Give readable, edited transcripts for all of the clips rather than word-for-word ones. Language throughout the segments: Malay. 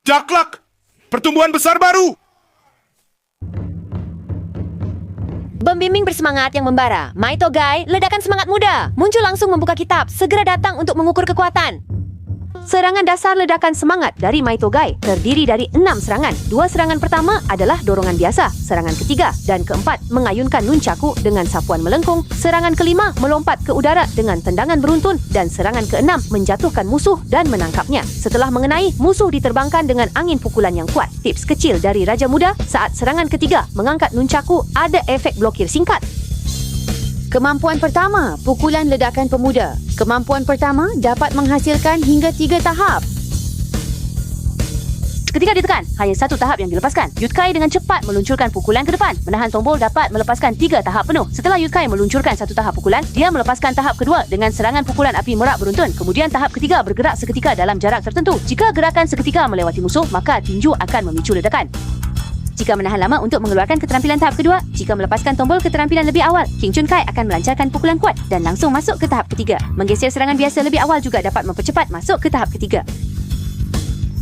Jaklak! Pertumbuhan besar baru! Pembimbing bersemangat yang membara. Maito Gai, ledakan semangat muda. Muncul langsung membuka kitab. Segera datang untuk mengukur kekuatan. Serangan dasar ledakan semangat dari Maito Gai terdiri dari 6 serangan. 2 serangan pertama adalah dorongan biasa. Serangan ketiga dan keempat mengayunkan nunchaku dengan sapuan melengkung. Serangan kelima melompat ke udara dengan tendangan beruntun. Dan serangan keenam menjatuhkan musuh dan menangkapnya. Setelah mengenai, musuh diterbangkan dengan angin pukulan yang kuat. Tips kecil dari Raja Muda, saat serangan ketiga mengangkat nunchaku ada efek blokir singkat. Kemampuan pertama, pukulan ledakan pemuda. Kemampuan pertama dapat menghasilkan hingga 3 tahap. Ketika ditekan, hanya 1 tahap yang dilepaskan. Yutkai dengan cepat meluncurkan pukulan ke depan. Menahan tombol dapat melepaskan 3 tahap penuh. Setelah Yutkai meluncurkan 1 tahap pukulan, dia melepaskan tahap kedua dengan serangan pukulan api merak beruntun. Kemudian tahap ketiga bergerak seketika dalam jarak tertentu. Jika gerakan seketika melewati musuh, maka tinju akan memicu ledakan. Jika menahan lama untuk mengeluarkan keterampilan tahap kedua, jika melepaskan tombol keterampilan lebih awal, King Chun Kai akan melancarkan pukulan kuat dan langsung masuk ke tahap ketiga. Menggeser serangan biasa lebih awal juga dapat mempercepat masuk ke tahap ketiga.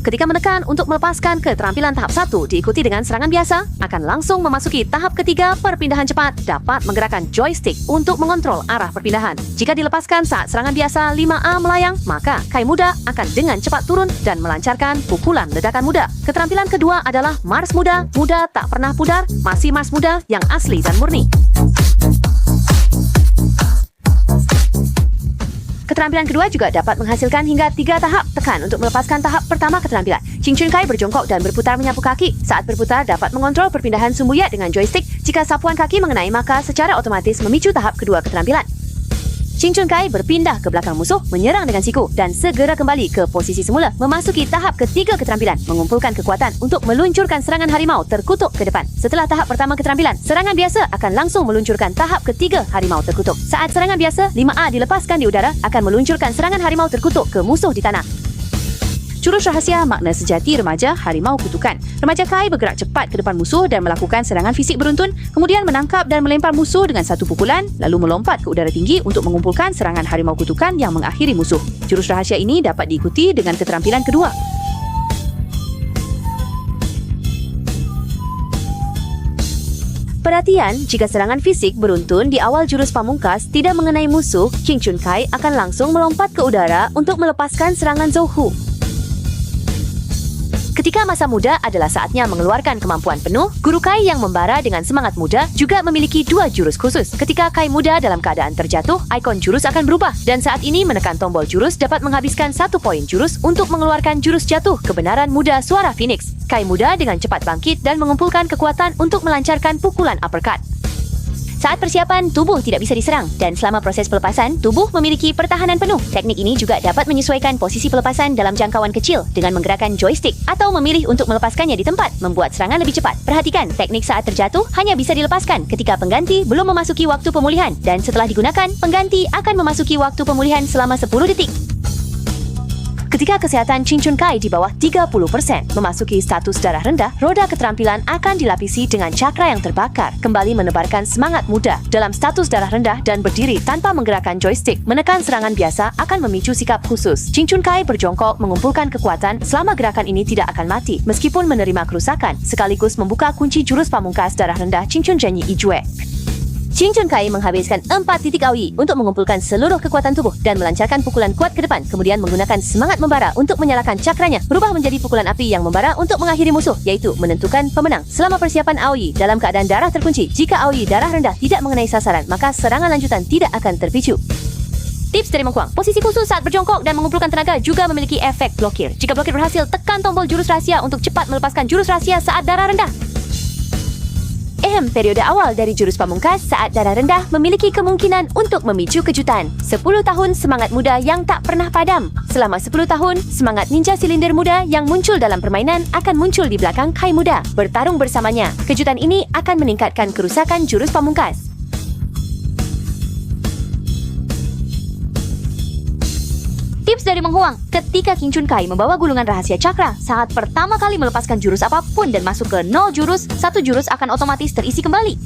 Ketika menekan untuk melepaskan keterampilan tahap 1 diikuti dengan serangan biasa, akan langsung memasuki tahap ketiga perpindahan cepat, dapat menggerakkan joystick untuk mengontrol arah perpindahan. Jika dilepaskan saat serangan biasa 5A melayang, maka Kai Muda akan dengan cepat turun dan melancarkan pukulan ledakan muda. Keterampilan kedua adalah Mars Muda. Muda tak pernah pudar, masih Mars Muda yang asli dan murni. Keterampilan kedua juga dapat menghasilkan hingga 3 tahap. Tekan untuk melepaskan tahap pertama keterampilan. King Chun Kai berjongkok dan berputar menyapu kaki. Saat berputar dapat mengontrol perpindahan sumbuya dengan joystick. Jika sapuan kaki mengenai, maka secara otomatis memicu tahap kedua keterampilan. King Chun Kai berpindah ke belakang musuh, menyerang dengan siku dan segera kembali ke posisi semula. Memasuki tahap ketiga keterampilan, mengumpulkan kekuatan untuk meluncurkan serangan harimau terkutuk ke depan. Setelah tahap pertama keterampilan, serangan biasa akan langsung meluncurkan tahap ketiga harimau terkutuk. Saat serangan biasa 5A dilepaskan di udara, akan meluncurkan serangan harimau terkutuk ke musuh di tanah. Jurus rahsia makna sejati remaja harimau kutukan. Remaja Kai bergerak cepat ke depan musuh dan melakukan serangan fisik beruntun, kemudian menangkap dan melempar musuh dengan satu pukulan, lalu melompat ke udara tinggi untuk mengumpulkan serangan harimau kutukan yang mengakhiri musuh. Jurus rahsia ini dapat diikuti dengan keterampilan kedua. Perhatian, jika serangan fisik beruntun di awal jurus pamungkas tidak mengenai musuh, King Chun Kai akan langsung melompat ke udara untuk melepaskan serangan Zouhu. Ketika masa muda adalah saatnya mengeluarkan kemampuan penuh, Guru Kai yang membara dengan semangat muda juga memiliki 2 jurus khusus. Ketika Kai muda dalam keadaan terjatuh, ikon jurus akan berubah. Dan saat ini menekan tombol jurus dapat menghabiskan 1 poin jurus untuk mengeluarkan jurus jatuh kebenaran muda suara Phoenix. Kai muda dengan cepat bangkit dan mengumpulkan kekuatan untuk melancarkan pukulan uppercut. Saat persiapan, tubuh tidak bisa diserang dan selama proses pelepasan, tubuh memiliki pertahanan penuh. Teknik ini juga dapat menyesuaikan posisi pelepasan dalam jangkauan kecil dengan menggerakkan joystick atau memilih untuk melepaskannya di tempat, membuat serangan lebih cepat. Perhatikan, teknik saat terjatuh hanya bisa dilepaskan ketika pengganti belum memasuki waktu pemulihan dan setelah digunakan, pengganti akan memasuki waktu pemulihan selama 10 detik. Ketika kesehatan King Chun Kai di bawah 30%, memasuki status darah rendah, roda keterampilan akan dilapisi dengan cakra yang terbakar, kembali menebarkan semangat muda. Dalam status darah rendah dan berdiri tanpa menggerakkan joystick, menekan serangan biasa akan memicu sikap khusus. King Chun Kai berjongkok mengumpulkan kekuatan selama gerakan ini tidak akan mati, meskipun menerima kerusakan, sekaligus membuka kunci jurus pamungkas darah rendah King Chun Jenyi Ijue. King Chun Kai menghabiskan 4 titik AOE untuk mengumpulkan seluruh kekuatan tubuh dan melancarkan pukulan kuat ke depan, kemudian menggunakan semangat membara untuk menyalakan cakranya, berubah menjadi pukulan api yang membara untuk mengakhiri musuh, yaitu menentukan pemenang. Selama persiapan AOE dalam keadaan darah terkunci, jika AOE darah rendah tidak mengenai sasaran, maka serangan lanjutan tidak akan terpicu. Tips dari Mengkuang, posisi khusus saat berjongkok dan mengumpulkan tenaga juga memiliki efek blokir. Jika blokir berhasil, tekan tombol jurus rahsia untuk cepat melepaskan jurus rahsia saat darah rendah. Periode awal dari jurus pamungkas saat darah rendah memiliki kemungkinan untuk memicu kejutan. 10 tahun semangat muda yang tak pernah padam. Selama 10 tahun, semangat ninja silinder muda yang muncul dalam permainan akan muncul di belakang Kai muda. Bertarung bersamanya, kejutan ini akan meningkatkan kerusakan jurus pamungkas. Tips dari Menghuang, ketika King Chun Kai membawa gulungan rahasia cakra, saat pertama kali melepaskan jurus apapun dan masuk ke 0 jurus, 1 jurus akan otomatis terisi kembali.